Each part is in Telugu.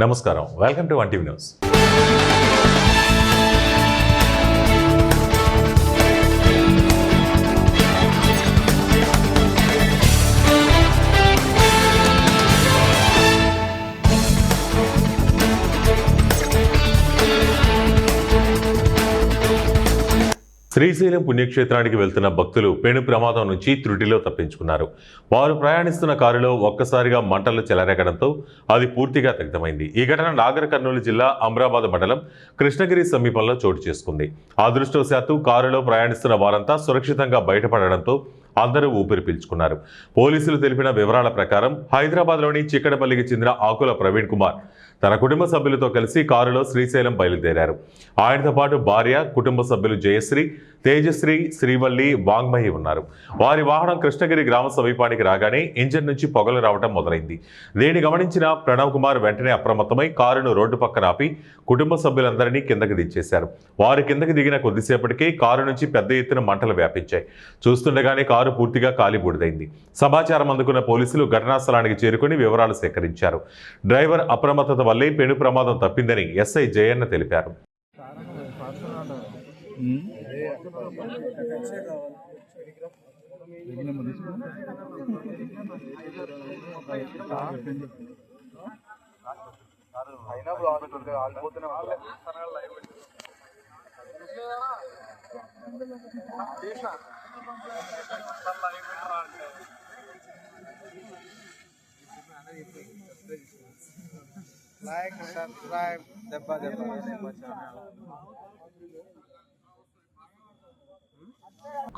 నమస్కారం, welcome to 1 TV news. Srisailam పుణ్యక్షేత్రానికి వెళ్తున్న భక్తులు పెను ప్రమాదం నుంచి త్రుటిలో తప్పించుకున్నారు. వారు ప్రయాణిస్తున్న కారులో ఒక్కసారిగా మంటలు చెలరేగడంతో అది పూర్తిగా దగ్ధమైంది. ఈ ఘటన నాగర్ కర్నూలు జిల్లా అమరాబాద్ మండలం కృష్ణగిరి సమీపంలో చోటు చేసుకుంది. అదృష్టవశాత్తు కారులో ప్రయాణిస్తున్న వారంతా సురక్షితంగా బయటపడడంతో అందరూ ఊపిరి పీల్చుకున్నారు. పోలీసులు తెలిపిన వివరాల ప్రకారం హైదరాబాద్లోని చిక్కడపల్లికి చెందిన ఆకుల ప్రవీణ్ కుమార్ తన కుటుంబ సభ్యులతో కలిసి కారులో శ్రీశైలం బయలుదేరారు. ఆయనతో పాటు భార్య, కుటుంబ సభ్యులు జయశ్రీ, తేజశ్రీ, శ్రీవల్లి, వాంగ్మయి ఉన్నారు. వారి వాహనం కృష్ణగిరి గ్రామ సమీపానికి రాగానే ఇంజన్ నుంచి పొగలు రావడం మొదలైంది. దీన్ని గమనించిన ప్రణవ్ కుమార్ వెంటనే అప్రమత్తమై కారును రోడ్డు పక్కన ఆపి కుటుంబ సభ్యులందరినీ కిందకి దించేశారు. వారు కిందకి దిగిన కొద్దిసేపటికే కారు నుంచి పెద్ద ఎత్తున మంటలు వ్యాపించాయి. చూస్తుండగానే కారు పూర్తిగా కాలిబూడిదైంది. సమాచారం అందుకున్న పోలీసులు ఘటనా స్థలానికి చేరుకుని వివరాలు సేకరించారు. డ్రైవర్ అప్రమత్తత వల్లే పెను ప్రమాదం తప్పిందని ఎస్ఐ జయన్న తెలిపారు. Like, subscribe, debba.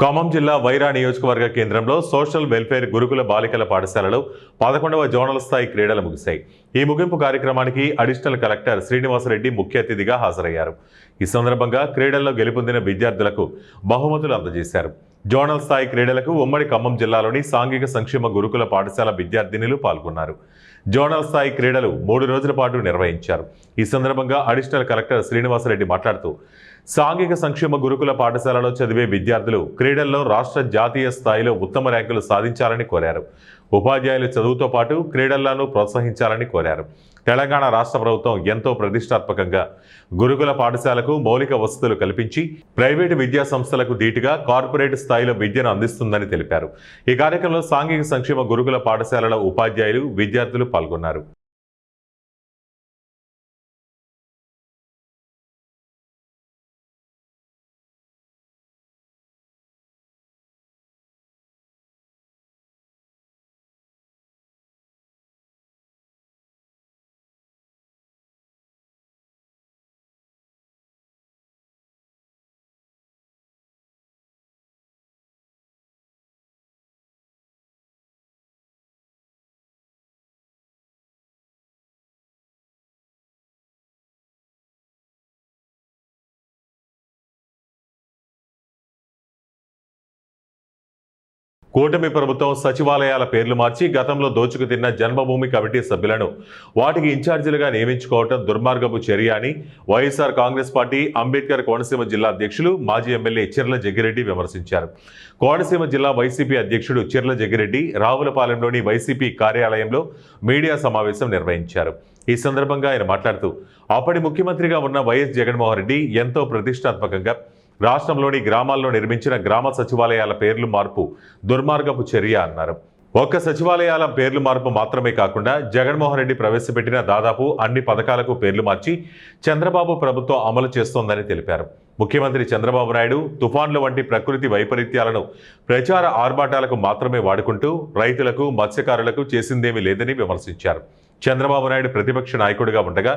ఖమ్మం జిల్లా వైరా నియోజకవర్గ కేంద్రంలో సోషల్ వెల్ఫేర్ గురుకుల బాలికల పాఠశాలలో 11వ జోనల్ స్థాయి క్రీడలు ముగిశాయి. ఈ ముగింపు కార్యక్రమానికి అడిషనల్ కలెక్టర్ శ్రీనివాసరెడ్డి ముఖ్య అతిథిగా హాజరయ్యారు. ఈ సందర్భంగా క్రీడల్లో గెలుపొందిన విద్యార్థులకు బహుమతులు అందజేశారు. జోనల్ స్థాయి క్రీడలకు ఉమ్మడి ఖమ్మం జిల్లాలోని సాంఘిక సంక్షేమ గురుకుల పాఠశాల విద్యార్థినులు పాల్గొన్నారు. జోనల్ స్థాయి క్రీడలు 3 రోజుల పాటు నిర్వహించారు. ఈ సందర్భంగా అడిషనల్ కలెక్టర్ శ్రీనివాసరెడ్డి మాట్లాడుతూ సాంఘిక సంక్షేమ గురుకుల పాఠశాలలో చదివే విద్యార్థులు క్రీడల్లో రాష్ట్ర, జాతీయ స్థాయిలో ఉత్తమ ర్యాంకులు సాధించాలని కోరారు. ఉపాధ్యాయులు చదువుతో పాటు క్రీడల్లోనూ ప్రోత్సహించాలని కోరారు. తెలంగాణ రాష్ట్ర ప్రభుత్వం ఎంతో ప్రతిష్టాత్మకంగా గురుకుల పాఠశాలకు మౌలిక వసతులు కల్పించి ప్రైవేటు విద్యా సంస్థలకు ధీటుగా కార్పొరేట్ స్థాయిలో విద్యను అందిస్తుందని తెలిపారు. ఈ కార్యక్రమంలో సాంఘిక సంక్షేమ గురుకుల పాఠశాలల ఉపాధ్యాయులు, విద్యార్థులు పాల్గొన్నారు. కూటమి ప్రభుత్వం సచివాలయాల పేర్లు మార్చి గతంలో దోచుకు తిన్న జన్మభూమి కమిటీ సభ్యులను వాటికి ఇన్ఛార్జీలుగా నియమించుకోవడం దుర్మార్గపు చర్య అని వైఎస్ఆర్ కాంగ్రెస్ పార్టీ అంబేద్కర్ కోనసీమ జిల్లా అధ్యక్షులు, మాజీ ఎమ్మెల్యే చిర్ల జగ్గిరెడ్డి విమర్శించారు. కోనసీమ జిల్లా వైసీపీ అధ్యక్షుడు చిర్ల జగ్గిరెడ్డి రావులపాలెంలోని వైసీపీ కార్యాలయంలో మీడియా సమావేశం నిర్వహించారు. ఈ సందర్భంగా ఆయన మాట్లాడుతూ అప్పటి ముఖ్యమంత్రిగా ఉన్న వైఎస్ జగన్మోహన్ రెడ్డి ఎంతో ప్రతిష్టాత్మకంగా రాష్ట్రంలోని గ్రామాల్లో నిర్మించిన గ్రామ సచివాలయాల పేర్లు మార్పు దుర్మార్గపు చర్య అన్నారు. ఒక్క సచివాలయాల పేర్లు మార్పు మాత్రమే కాకుండా జగన్మోహన్ రెడ్డి ప్రవేశపెట్టిన దాదాపు అన్ని పథకాలకు పేర్లు మార్చి చంద్రబాబు ప్రభుత్వం అమలు చేస్తోందని తెలిపారు. ముఖ్యమంత్రి చంద్రబాబు నాయుడు తుఫాన్లు వంటి ప్రకృతి వైపరీత్యాలను ప్రచార ఆర్భాటాలకు మాత్రమే వాడుకుంటూ రైతులకు, మత్స్యకారులకు చేసిందేమీ లేదని విమర్శించారు. చంద్రబాబు నాయుడు ప్రతిపక్ష నాయకుడిగా ఉండగా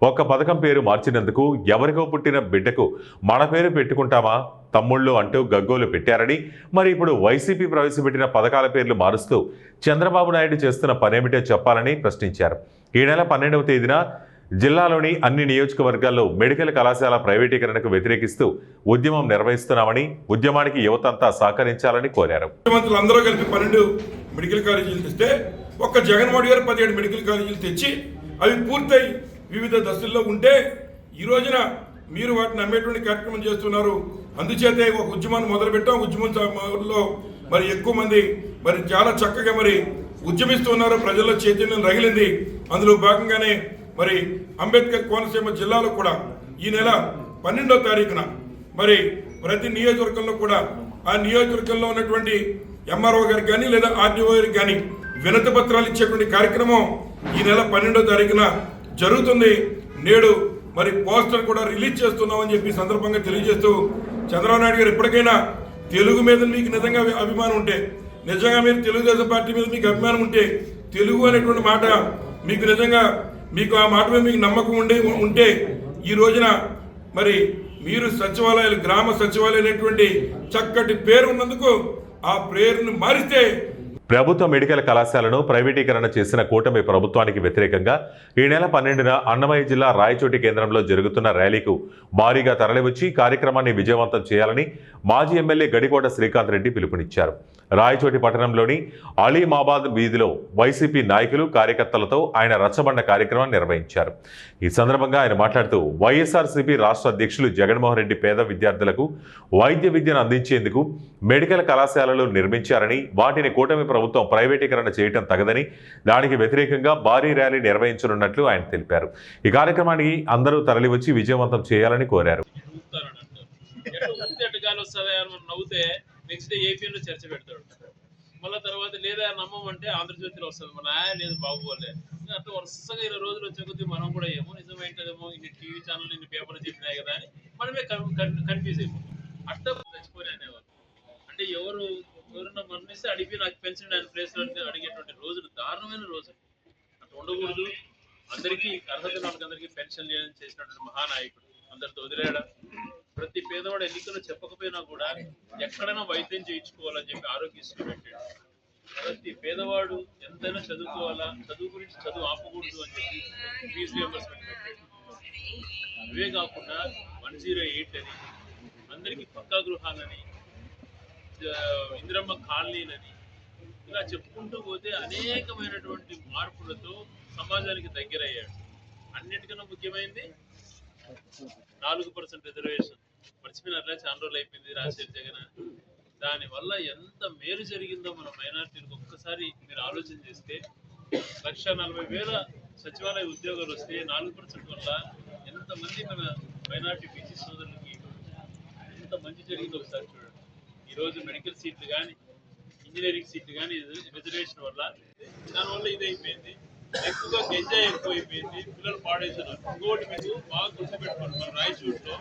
ఒక్క పథకం పేరు మార్చినందుకు ఎవరికో పుట్టిన బిడ్డకు మన పేరు పెట్టుకుంటామా తమ్ముళ్ళు అంటూ గగ్గోలు పెట్టారని, మరి ఇప్పుడు వైసీపీ ప్రవేశపెట్టిన పథకాల పేర్లు మారుస్తూ చంద్రబాబు నాయుడు చేస్తున్న పనేమిటో చెప్పాలని ప్రశ్నించారు. ఈ నెల 12వ తేదీన జిల్లాలోని అన్ని నియోజకవర్గాల్లో మెడికల్ కళాశాల ప్రైవేటీకరణకు వ్యతిరేకిస్తూ ఉద్యమం నిర్వహిస్తున్నామని, ఉద్యమానికి యువతంతా సహకరించాలని కోరారు. అందరూ కలిపి 12 మెడికల్ కాలేజీలు తెస్తే ఒక్క జగన్మోహన్ గారు 17 మెడికల్ కాలేజీలు తెచ్చి అవి పూర్తయి వివిధ దశల్లో ఉంటే ఈ రోజున మీరు వాటిని అమ్మేటువంటి కార్యక్రమం చేస్తున్నారు. అందుచేతే ఒక ఉద్యమాన్ని మొదలుపెట్టాం. ఉద్యమంలో మరి ఎక్కువ మంది మరి చాలా చక్కగా మరి ఉద్యమిస్తున్నారు. ప్రజల్లో చైతన్యం రగిలింది. అందులో భాగంగానే మరి అంబేద్కర్ కోనసీమ జిల్లాలో కూడా ఈ నెల 12వ తారీఖున మరి ప్రతి నియోజకవర్గంలో కూడా ఆ నియోజకవర్గంలో ఉన్నటువంటి ఎంఆర్ఓ గారికి కానీ లేదా ఆర్డీఓ గారికి కానీ వినతి పత్రాలు ఇచ్చేటువంటి కార్యక్రమం ఈ నెల 12వ తారీఖున జరుగుతుంది. నేడు మరి పోస్టర్ కూడా రిలీజ్ చేస్తున్నామని చెప్పి సందర్భంగా తెలియజేస్తూ, చంద్రబాబు నాయుడు గారు ఎప్పటికైనా తెలుగు మీద మీకు నిజంగా అభిమానం ఉంటే, నిజంగా మీరు తెలుగుదేశం పార్టీ మీద మీకు అభిమానం ఉంటే, తెలుగు అనేటువంటి మాట మీకు నిజంగా మీకు ఆ మాట మీద మీకు నమ్మకం ఉంటే ఈ రోజున మరి మీరు సచివాలయాలు, గ్రామ సచివాలయం అనేటువంటి చక్కటి పేరు ఉన్నందుకు ఆ పేరును మారిస్తే ప్రభుత్వ మెడికల్ కళాశాలను ప్రైవేటీకరణ చేసిన కూటమి ప్రభుత్వానికి వ్యతిరేకంగా ఈ నెల 12న అన్నమయ్య జిల్లా రాయచోటి కేంద్రంలో జరుగుతున్న ర్యాలీకు భారీగా తరలివచ్చి కార్యక్రమాన్ని విజయవంతం చేయాలని మాజీ ఎమ్మెల్యే గడికోట శ్రీకాంత్ రెడ్డి పిలుపునిచ్చారు. రాయచోటి పట్టణంలోని అలీమాబాద్ వీధిలో వైసీపీ నాయకులు, కార్యకర్తలతో ఆయన రచ్చబండ కార్యక్రమాన్ని నిర్వహించారు. ఈ సందర్భంగా ఆయన మాట్లాడుతూ వైఎస్ఆర్సీపీ రాష్ట్ర అధ్యక్షులు జగన్మోహన్ రెడ్డి పేద విద్యార్థులకు వైద్య విద్యను అందించేందుకు మెడికల్ కళాశాలలు నిర్మించారని, వాటిని కూటమి ప్రభుత్వం ప్రైవేటీకరణ చేయడం తగదని, దానికి వ్యతిరేకంగా భారీ ర్యాలీ నిర్వహించనున్నట్లు ఆయన తెలిపారు. ఈ కార్యక్రమానికి అందరూ తరలివచ్చి విజయవంతం చేయాలని కోరారు. నెక్స్ట్ డే ఏపీలో చర్చ పెడతాడు. మళ్ళీ తర్వాత లేదా నమ్మమంటే ఆంధ్రజ్యోతిలో వస్తుంది, మన లేదు బాగుపోలే అట్లా వరుసగా 20 రోజులు వచ్చే కొద్దీ మనం కూడా ఏమో నిజమైంటదేమో, ఇన్ని టీవీ ఛానల్ ఇన్ని పేపర్లు చెప్పినాయి కదా అని మనమే కన్ఫ్యూజ్ అయిపోతాం. అట్లా చచ్చిపోయి అనేవారు అంటే ఎవరన్నా మరణిస్తే అడిగి నాకు పెన్షన్ ఆయన ప్లేస్లో అడిగేటువంటి రోజులు దారుణమైన రోజులు. అట్లా ఉండకూడదు. అందరికీ అర్హత వాళ్ళకి పెన్షన్ చేసినటువంటి మహానాయకుడు అందరితో వదిలేడా. ప్రతి పేదవాడు ఎన్నికలు చెప్పకపోయినా కూడా ఎక్కడైనా వైద్యం చేయించుకోవాలని చెప్పి ఆరోగ్యశ్రీ పెట్టాడు. ప్రతి పేదవాడు ఎంతైనా చదువుకోవాలా, చదువు గురించి చదువు ఆపకూడదు అని చెప్పి ఫీజు రియంబర్స్మెంట్ పెట్టాడు. అవే కాకుండా 108 అని, అందరికీ పక్కా గృహాలని, ఇందిరమ్మ కాలనీలని, ఇలా చెప్పుకుంటూ పోతే అనేకమైనటువంటి మార్పులతో సమాజానికి దగ్గరయ్యాడు. అన్నిటికన్నా ముఖ్యమైనది 4% రిజర్వేషన్. మర్చిపోయినట్లే చాలా రోజులు అయిపోయింది రాజశేఖర్ జగన్. దానివల్ల ఎంత మేలు జరిగిందో మన మైనార్టీలకు ఒక్కసారి మీరు ఆలోచన చేస్తే, 1,40,000 సచివాలయ ఉద్యోగాలు వస్తే 4% వల్ల ఎంతమంది మన మైనార్టీ బీసీ సోదరులకి ఎంత మంచి జరిగిందో ఒకసారి చూడండి. ఈరోజు మెడికల్ సీట్లు కానీ, ఇంజనీరింగ్ సీట్లు కానీ రిజర్వేషన్ వల్ల, దానివల్ల ఇదైపోయింది. ఎక్కువగా గంజాయి ఎక్కువైపోయింది, పిల్లలు పాడేస్తున్నారు. ఇంకోటి మీకు బాగా గుర్తుపెట్టుకోండి, మన రాయచూరులో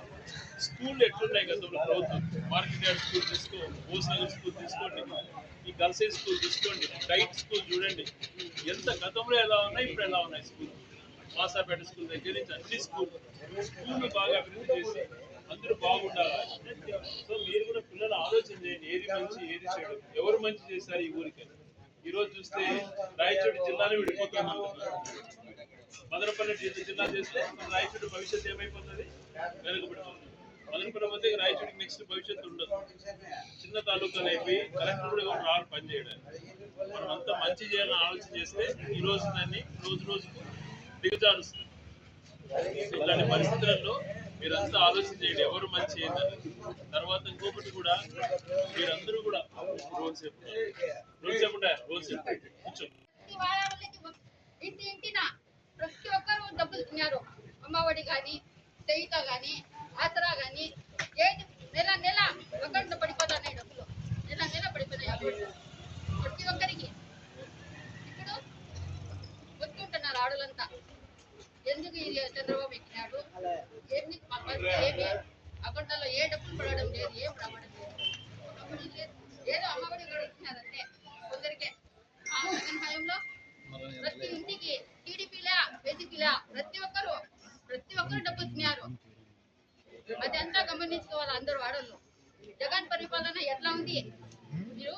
స్కూల్ ఎట్లున్నాయి గతంలో ప్రభుత్వం. మార్కెట్ యార్డ్ స్కూల్ తీసుకో, బోస్నగర్ స్కూల్ తీసుకోండి, ఈ గర్ల్స్ హై స్కూల్ తీసుకోండి, డైట్ స్కూల్ చూడండి, ఎంత గతంలో ఎలా ఉన్నాయి ఇప్పుడు ఎలా ఉన్నాయి. స్కూల్ మాసాపేట స్కూల్ దగ్గర నుంచి అన్ని స్కూల్ బాగా అభివృద్ధి చేసి అందరూ బాగుండాలి. సో మీరు కూడా పిల్లలు ఆలోచన చేయండి, ఏది మంచి ఏది చెడు, ఎవరు మంచి చేశారు ఈ ఊరికి. ఈరోజు చూస్తే రాయచోటి జిల్లానే విడిపోతున్నాం. మదనపల్లి జిల్లా చేస్తే రాయచోటి భవిష్యత్తు ఏమైపోతుంది, వెనుకబడిపోతుంది. మదనపల్లి పోతే రాయచోటికి నెక్స్ట్ భవిష్యత్తు ఉండదు. చిన్న తాలూకాలు అయిపోయి కలెక్టర్ కూడా ఎవరు రావాలి పని చేయడానికి. మనం అంతా మంచి చేయాలని ఆలోచన చేస్తే ఈ రోజు దాన్ని రోజు రోజుకు దిగజారుస్తుంది. ఇలాంటి పరిస్థితులలో మీరంతా ఆలోచన చేయండి, ఎవరు మంచి ఏంటని. తర్వాత ఇంకొకటి కూడా, మీరందరూ కూడా రోజు కూర్చో ప్రతి ఒక్కరు డబ్బులు తిన్నారు. అమ్మఒడి కానీ, చేయిత కానీ, ఆసరా కానీ, ఏది నెల నెల అకౌంట్లో పడిపోతున్నాయి డబ్బులు, నెల నెల పడిపోయినాయి అకౌంట్లో ప్రతి ఒక్కరికి. ఇప్పుడు కొట్టుకుంటున్నారు ఆడలంతా, ఎందుకు ఈ చంద్రబాబు ఎక్కినాడు, ఏమి అకౌంట్లో ఏ డబ్బులు పడడం లేదు, ఏం రావడం లేదు. ఏదో అమ్మఒడి కూడా ఇచ్చినారంటే కొందరికే. ఆ జగన్ హయాంలో ప్రతి ఇంటికి టీడీపీలా వైసీపీలా ప్రతి ఒక్కరు డబ్బులు తిన్నారు. అదంతా గమనించుకోవాలి అందరూ ఆడోళ్ళు. జగన్ పరిపాలన ఎట్లా ఉంది, మీరు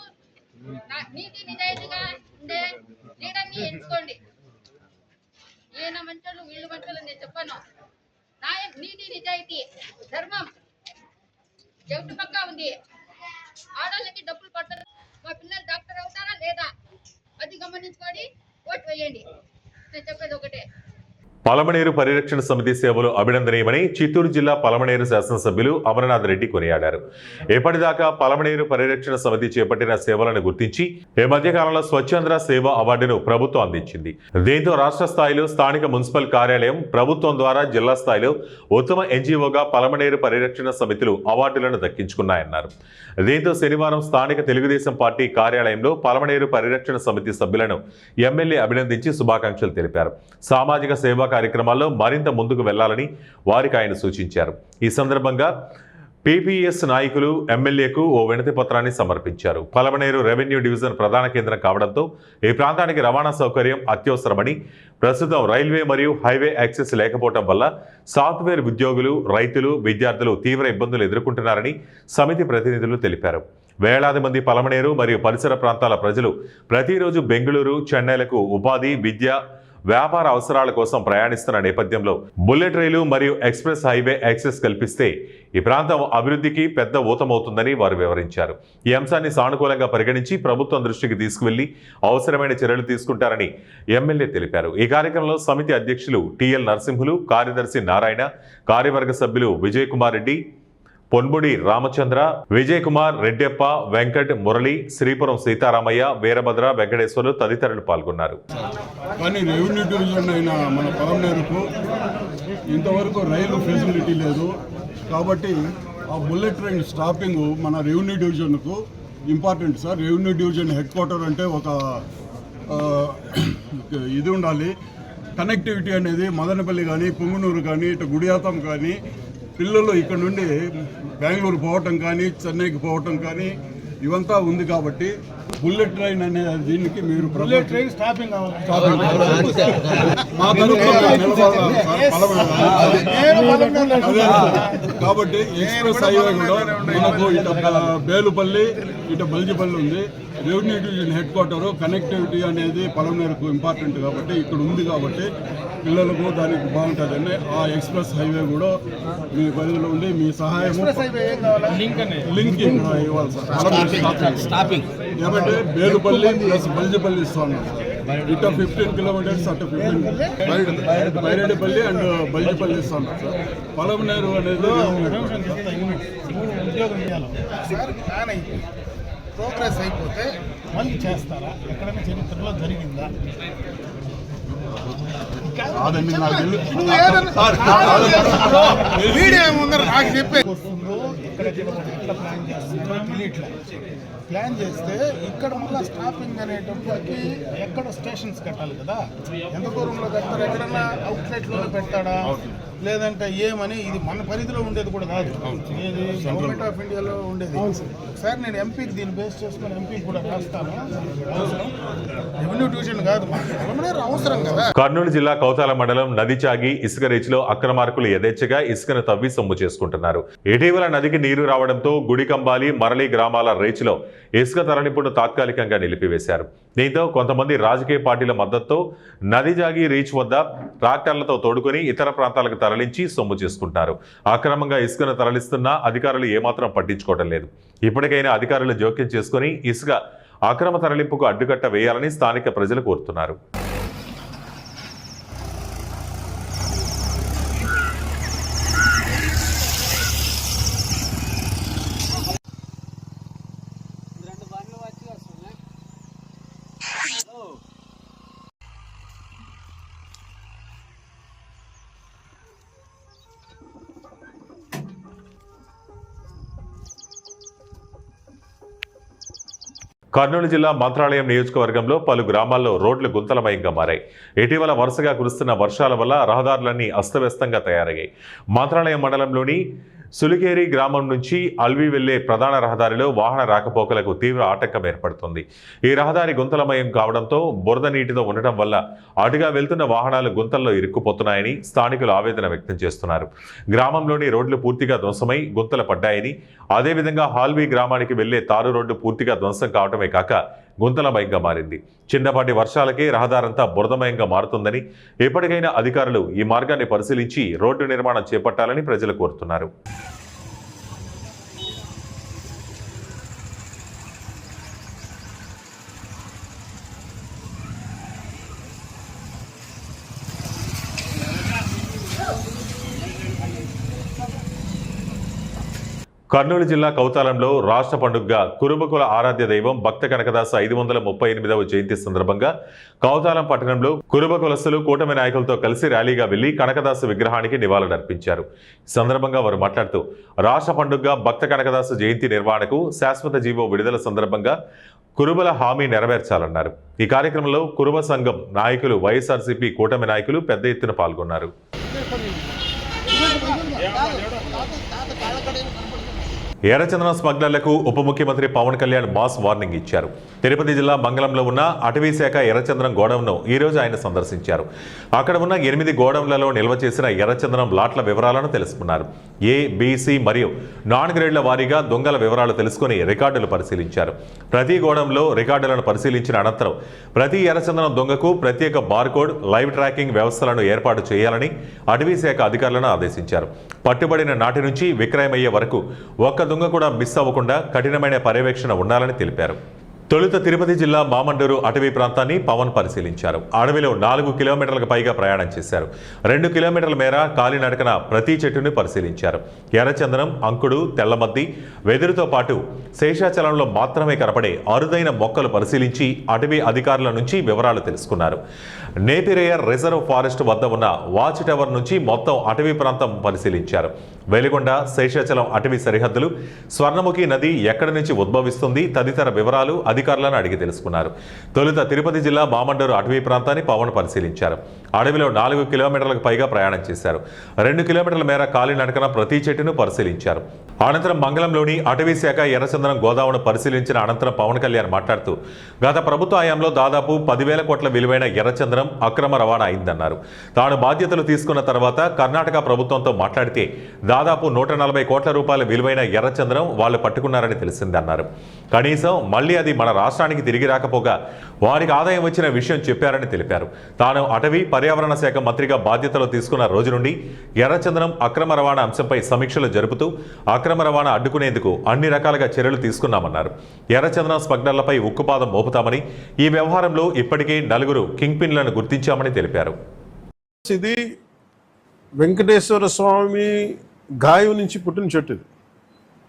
నీతి నిజాయితీగా ఉండే లీడర్ని ఎంచుకోండి. ఈయన మంచోళ్ళు వీళ్ళు మంచోళ్ళు నేను చెప్పాను. నీతి నిజాయితీ ధర్మం ఎవరి పక్కా ఉంది. ఆడోళ్ళకి డబ్బులు పడతారు, మా పిల్లలు డాక్టర్ అవుతారా లేదా అది గమనించుకొని ఓటు వేయండి. నేను చెప్పేది ఒకటే. పలమనేరు పరిరక్షణ సమితి సేవలు అభినందనీయమని చిత్తూరు జిల్లా పలమనేరు శాసనసభ్యులు అమరనాథ్ రెడ్డి కొనియాడారు. ఎప్పటిదాకా పలమనేరు పరిరక్షణ సమితి చేపట్టిన సేవలను గుర్తించి ఈ మధ్యకాలంలో స్వచ్ఛంద్ర సేవ అవార్డును ప్రభుత్వం అందించింది. దీంతో రాష్ట్ర స్థాయిలో స్థానిక మున్సిపల్ కార్యాలయం, ప్రభుత్వం ద్వారా జిల్లా స్థాయిలో ఉత్తమ ఎన్జీఓగా పలమనేరు పరిరక్షణ సమితులు అవార్డులను దక్కించుకున్నాయన్నారు. దీంతో శనివారం స్థానిక తెలుగుదేశం పార్టీ కార్యాలయంలో పలమనేరు పరిరక్షణ సమితి సభ్యులను ఎమ్మెల్యే అభినందించి శుభాకాంక్షలు తెలిపారు. సామాజిక సేవా కార్యక్రమాల్లో మరింత ముందుకు వెళ్లాలని వారికి ఆయన సూచించారు. ఈ సందర్భంగా పీపీఎస్ నాయకులు ఎమ్మెల్యేకు ఓ వినతి పత్రాన్ని సమర్పించారు. పలమనేరు రెవెన్యూ డివిజన్ ప్రధాన కేంద్రం కావడంతో ఈ ప్రాంతానికి రవాణా సౌకర్యం అత్యవసరమని, ప్రస్తుతం రైల్వే మరియు హైవే యాక్సెస్ లేకపోవడం వల్ల సాఫ్ట్వేర్ ఉద్యోగులు, రైతులు, విద్యార్థులు తీవ్ర ఇబ్బందులు ఎదుర్కొంటున్నారని సమితి ప్రతినిధులు తెలిపారు. వేలాది మంది పలమనేరు మరియు పరిసర ప్రాంతాల ప్రజలు ప్రతిరోజు బెంగళూరు, చెన్నైలకు ఉపాధి, విద్య, వ్యాపార అవసరాల కోసం ప్రయాణిస్తున్న నేపథ్యంలో బుల్లెట్ రైలు మరియు ఎక్స్ప్రెస్ హైవే యాక్సెస్ కల్పిస్తే ఈ ప్రాంతం అభివృద్ధికి పెద్ద ఊతమవుతుందని వారు వివరించారు. ఈ అంశాన్ని సానుకూలంగా పరిగణించి ప్రభుత్వం దృష్టికి తీసుకువెళ్లి అవసరమైన చర్యలు తీసుకుంటారని ఎమ్మెల్యే తెలిపారు. ఈ కార్యక్రమంలో సమితి అధ్యక్షులు టిఎల్ నరసింహులు, కార్యదర్శి నారాయణ, కార్యవర్గ సభ్యులు విజయ్ కుమార్ రెడ్డి, పొన్ముడి రామచంద్ర, విజయ్ కుమార్, రెడ్డెప్ప, వెంకట్, మురళి, శ్రీపురం సీతారామయ్య, వీరభద్ర, వెంకటేశ్వర్లు తదితరులు పాల్గొన్నారు. కానీ రెవెన్యూ డివిజన్ అయిన మన పలమనేరుకు ఇంతవరకు రైలు ఫెసిలిటీ లేదు. కాబట్టి ఆ బుల్లెట్ ట్రైన్ స్టాపింగ్ మన రెవెన్యూ డివిజన్కు important sir. Revenue division headquarter అంటే ఒక ఇది ఉండాలి. కనెక్టివిటీ అనేది మదనపల్లి కానీ, పుంగనూరు కానీ, ఇటు గుడియాతం కానీ, పిల్లలు ఇక్కడ నుండి బెంగళూరు పోవటం కానీ, చెన్నైకి పోవటం కానీ ఇవంతా ఉంది. కాబట్టి బుల్లెట్ ట్రైన్ అనే దీనికి మీరు బుల్లెట్ ట్రైన్ స్టాపింగ్ కాబట్టి ఎక్స్ప్రెస్ హైవే కూడా మనకు ఇటు బేలుపల్లి, ఇటు బల్జిపల్లి ఉంది. Revenue division head quarter connectivity అనేది పలమనేరుకు ఇంపార్టెంట్ కాబట్టి ఇక్కడ ఉంది. కాబట్టి పిల్లలకు దానికి బాగుంటుందని ఆ ఎక్స్ప్రెస్ హైవే కూడా మీ పరిధిలో ఉంది. మీ సహాయము లింకింగ్ ఇవ్వాలి సార్. స్టాపింగ్ ఏమంటే బేలుపల్లి ప్లస్ బల్జిపల్లి ఇస్తాను సార్. ఇటు 15 కిలోమీటర్స్, అటు 15 బైరెడ్డిపల్లి అండ్ బల్జిపల్లి ఇస్తాను సార్. పలమనేరు అనేది ప్రోగ్రెస్ అయిపోతే మళ్ళీ చేస్తారా? ఎక్కడైనా చరిత్రలో జరిగిందా? ప్లాన్ చేస్తే ఇక్కడ మళ్ళీ స్టాపింగ్ అనేటప్పటికి ఎక్కడ స్టేషన్స్ కట్టాలి కదా, ఎంత దూరంలో కట్టారు, ఎక్కడన్నా అవుట్లెట్లోనే పెట్టాడా లేదంటే ఏమని, ఇది మన పరిధిలో ఉండేది కూడా కాదు, ఇది గవర్నమెంట్ ఆఫ్ ఇండియాలో ఉండేది. ఒకసారి నేను ఎంపీకి దీన్ని బేస్ చేసుకుని ఎంపీకి కూడా రాస్తాను. అవసరం రెవెన్యూ డివిజన్ కాదు, మనకు అవసరం కదా. కర్నూలు జిల్లా కౌతాల మండలం నదిచాగి ఇసుక రీచ్లో అక్రమార్కులు యథేచ్ఛగా ఇసుకను తవ్వి సొమ్ము చేసుకుంటున్నారు. ఇటీవల నదికి నీరు రావడంతో గుడికంబాలి, మరలి గ్రామాల రీచ్లో ఇసుక తరలింపును తాత్కాలికంగా నిలిపివేశారు. దీంతో కొంతమంది రాజకీయ పార్టీల మద్దతుతో నదిజాగి రీచ్ వద్ద ట్రాక్టర్లతో తోడుకొని ఇతర ప్రాంతాలకు తరలించి సొమ్ము చేసుకుంటున్నారు. అక్రమంగా ఇసుకను తరలిస్తున్నా అధికారులు ఏమాత్రం పట్టించుకోవడం లేదు. ఇప్పటికైనా అధికారులు జోక్యం చేసుకుని ఇసుక అక్రమ తరలింపుకు అడ్డుకట్ట వేయాలని స్థానిక ప్రజలు కోరుతున్నారు. కర్నూలు జిల్లా మంత్రాలయం నియోజకవర్గంలో పలు గ్రామాల్లో రోడ్లు గుంతలమయంగా మారాయి. ఇటీవల వరుసగా కురుస్తున్న వర్షాల వల్ల రహదారులన్నీ అస్తవ్యస్తంగా తయారయ్యాయి. మంత్రాలయం మండలంలోని సులికేరి గ్రామం నుంచి అల్వి వెళ్లే ప్రధాన రహదారిలో వాహన రాకపోకలకు తీవ్ర ఆటంకం ఏర్పడుతుంది. ఈ రహదారి గుంతలమయం కావడంతో బురద నీటితో ఉండటం వల్ల అటుగా వెళ్తున్న వాహనాలు గుంతల్లో ఇరుక్కుపోతున్నాయని స్థానికులు ఆవేదన వ్యక్తం చేస్తున్నారు. గ్రామంలోని రోడ్లు పూర్తిగా ధ్వంసమై గుంతలు పడ్డాయని, అదేవిధంగా హాల్వీ గ్రామానికి వెళ్లే తారు రోడ్డు పూర్తిగా ధ్వంసం కావటమే కాక గుంతలమయంగా మారింది. చిన్నపాటి వర్షాలకే రహదారంతా బురదమయంగా మారుతుందని, ఎప్పటికైనా అధికారులు ఈ మార్గాన్ని పరిశీలించి రోడ్డు నిర్మాణం చేపట్టాలని ప్రజలు కోరుతున్నారు. కర్నూలు జిల్లా కౌతాలంలో రాష్ట్ర పండుగగా కురుబకుల ఆరాధ్య దైవం భక్త కనకదాస 538వ జయంతి సందర్భంగా కౌతాలం పట్టణంలో కురుబ కులస్తులు కూటమి నాయకులతో కలిసి ర్యాలీగా వెళ్లి కనకదాసు విగ్రహానికి నివాళులర్పించారు. ఈ సందర్భంగా వారు మాట్లాడుతూ రాష్ట్ర పండుగగా భక్త కనకదాసు జయంతి నిర్వహణకు శాశ్వత జీవో విడుదల సందర్భంగా కురుబల హామీ నెరవేర్చాలన్నారు. ఈ కార్యక్రమంలో కురుబ సంఘం నాయకులు, వైఎస్ఆర్సీపీ కూటమి నాయకులు పెద్ద ఎత్తున పాల్గొన్నారు. ఎర్రచందనం స్మగ్లర్లకు ఉప ముఖ్యమంత్రి పవన్ కళ్యాణ్ మాస్ వార్నింగ్ ఇచ్చారు. తిరుపతి జిల్లా మంగళంలో ఉన్న అటవీ శాఖ ఎర్రచందనం గోడౌన్ను ఈ రోజు ఆయన సందర్శించారు. అక్కడ ఉన్న 8 గోడౌన్లలో నిల్వ చేసిన ఎర్రచందనం లాట్ల వివరాలను తెలుసుకున్నారు. ఏ, బి, సి మరియు నాన్ గ్రేడ్ల వారీగా దొంగల వివరాలు తెలుసుకుని రికార్డులు పరిశీలించారు. ప్రతి గోడౌన్లో రికార్డులను పరిశీలించిన అనంతరం ప్రతి ఎర్రచందనం దొంగకు ప్రత్యేక బార్కోడ్, లైవ్ ట్రాకింగ్ వ్యవస్థలను ఏర్పాటు చేయాలని అటవీ శాఖ అధికారులను ఆదేశించారు. పట్టుబడిన నాటి నుంచి విక్రయమయ్యే వరకు ఒక్క దొంగ కూడా మిస్ అవ్వకుండా కఠినమైన పర్యవేక్షణ ఉండాలని తెలిపారు. తొలుత తిరుపతి జిల్లా మామండూరు అటవీ ప్రాంతాన్ని పవన్ పరిశీలించారు. అడవిలో 4 కిలోమీటర్లకు పైగా ప్రయాణం చేశారు. 2 కిలోమీటర్ల మేర కాలినడకన ప్రతి చెట్టుని పరిశీలించారు. ఎర్రచందనం, అంకుడు, తెల్లమద్ది, వెదురుతో పాటు శేషాచలంలో మాత్రమే కనపడే అరుదైన మొక్కలు పరిశీలించి అటవీ అధికారుల నుంచి వివరాలు తెలుసుకున్నారు. నేపిరేయర్ రిజర్వ్ ఫారెస్ట్ వద్ద ఉన్న వాచ్ టవర్ నుంచి మొత్తం అటవీ ప్రాంతం పరిశీలించారు. వెలిగొండ, శేషాచలం అటవీ సరిహద్దులు, స్వర్ణముఖి నది ఎక్కడి నుంచి ఉద్భవిస్తుంది తదితర వివరాలు అధికారులను అడిగి తెలుసుకున్నారు. తొలుత తిరుపతి జిల్లా మామండూరు అటవీ ప్రాంతాన్ని పవన్ పరిశీలించారు. అడవిలో 4 కిలోమీటర్లకు పైగా ప్రయాణం చేశారు. 2 కిలోమీటర్ల మేర కాలినడకన ప్రతి చెట్టును పరిశీలించారు. అనంతరం మంగళంలోని అటవీ శాఖ ఎర్రచందనం గోదామును పరిశీలించిన అనంతరం పవన్ కళ్యాణ్ మాట్లాడుతూ గత ప్రభుత్వ హయాంలో దాదాపు 10,000 కోట్ల విలువైన ఎర్రచందనం అక్రమ రవాణా అయిందన్నారు. తాను బాధ్యతలు తీసుకున్న తర్వాత కర్ణాటక ప్రభుత్వంతో మాట్లాడితే దాదాపు 140 కోట్ల రూపాయల విలువైన ఎర్రచందనం వాళ్ళు పట్టుకున్నారని తెలిసిందన్నారు. కనీసం మళ్లీ అది మన రాష్ట్రానికి తిరిగి రాకపోగా వారికి ఆదాయం వచ్చిన విషయం చెప్పారని తెలిపారు. తాను అటవీ పర్యావరణ శాఖ మంత్రిగా బాధ్యతలు తీసుకున్న రోజు నుండి ఎర్రచందనం అక్రమ రవాణా అంశంపై సమీక్షలు జరుపుతూ అక్రమ రవాణా అడ్డుకునేందుకు అన్ని రకాలుగా చర్యలు తీసుకున్నామన్నారు. ఎర్రచందనం స్మగ్లర్లపై ఉక్కుపాదం మోపుతామని, ఈ వ్యవహారంలో ఇప్పటికే 4 కింగ్ పిన్లను గుర్తించామని తెలిపారు. ఇది వెంకటేశ్వర స్వామి గాయం నుంచి పుట్టిన చెట్టు.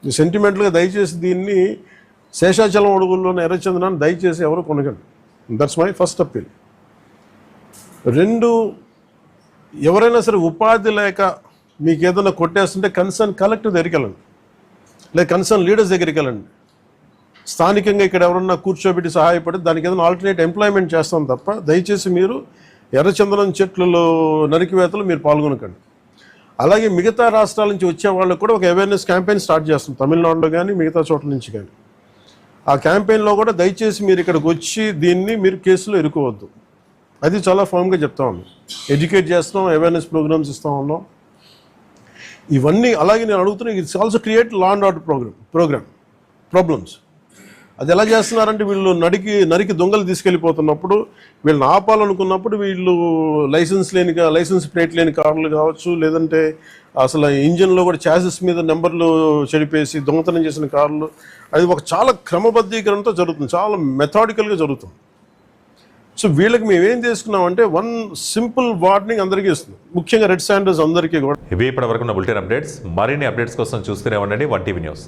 ఇది సెంటిమెంటల్గా దయచేసి దీన్ని శేషాచలం అడుగుల్లోని ఎర్రచందనాన్ని దయచేసి ఎవరు కొనగండి. That's my first appeal. 2, ఎవరైనా సరే ఉపాధి లేక మీకు ఏదైనా కొట్టేస్తుంటే కన్సర్న్ కలెక్టర్ దగ్గరికి వెళ్ళండి, లేదా కన్సర్న్ లీడర్స్ దగ్గరికి వెళ్ళండి. స్థానికంగా ఇక్కడ ఎవరన్నా కూర్చోబెట్టి సహాయపడి దానికి ఏదైనా ఆల్టర్నేట్ ఎంప్లాయ్మెంట్ చేస్తాం తప్ప దయచేసి మీరు ఎర్రచందనం చెట్లలో నరికివేతలు మీరు పాల్గొనకండి. అలాగే మిగతా రాష్ట్రాల నుంచి వచ్చే వాళ్ళకు కూడా ఒక అవేర్నెస్ క్యాంపెయిన్ స్టార్ట్ చేస్తాం, తమిళనాడులో కానీ మిగతా చోట్ల నుంచి కానీ. ఆ క్యాంపెయిన్లో కూడా దయచేసి మీరు ఇక్కడికి వచ్చి దీన్ని మీరు కేసులో ఇరుకోవద్దు. అది చాలా ఫామ్గా చెప్తా ఉన్నాం. ఎడ్యుకేట్ చేస్తున్నాం, అవేర్నెస్ ప్రోగ్రామ్స్ ఇస్తూ ఉన్నాం. ఇవన్నీ అలాగే నేను అడుగుతున్నా, it's also create law and order problems. అది ఎలా చేస్తున్నారంటే వీళ్ళు నరికి దొంగలు తీసుకెళ్ళిపోతున్నప్పుడు వీళ్ళని ఆపాలనుకున్నప్పుడు వీళ్ళు లైసెన్స్ ప్లేట్ లేని కార్లు కావచ్చు, లేదంటే అసలు ఇంజిన్లో కూడా చాసెస్ మీద నెంబర్లు చెడిపేసి దొంగతనం చేసిన కార్లు, అది ఒక చాలా క్రమబద్ధీకరణతో జరుగుతుంది, చాలా మెథాడికల్గా జరుగుతుంది. సో వీళ్ళకి మేమేం చేసుకున్నామంటే 1 సింపుల్ వార్నింగ్ అందరికీ ఇస్తుంది, ముఖ్యంగా రెడ్ శాండర్స్ అందరికీ కూడా. ఇవి ఇప్పటివరకు ఉన్న బులెటిన్ అప్డేట్స్. మరిన్ని అప్డేట్స్ కోసం చూస్తూనే ఉండండి 1TV న్యూస్.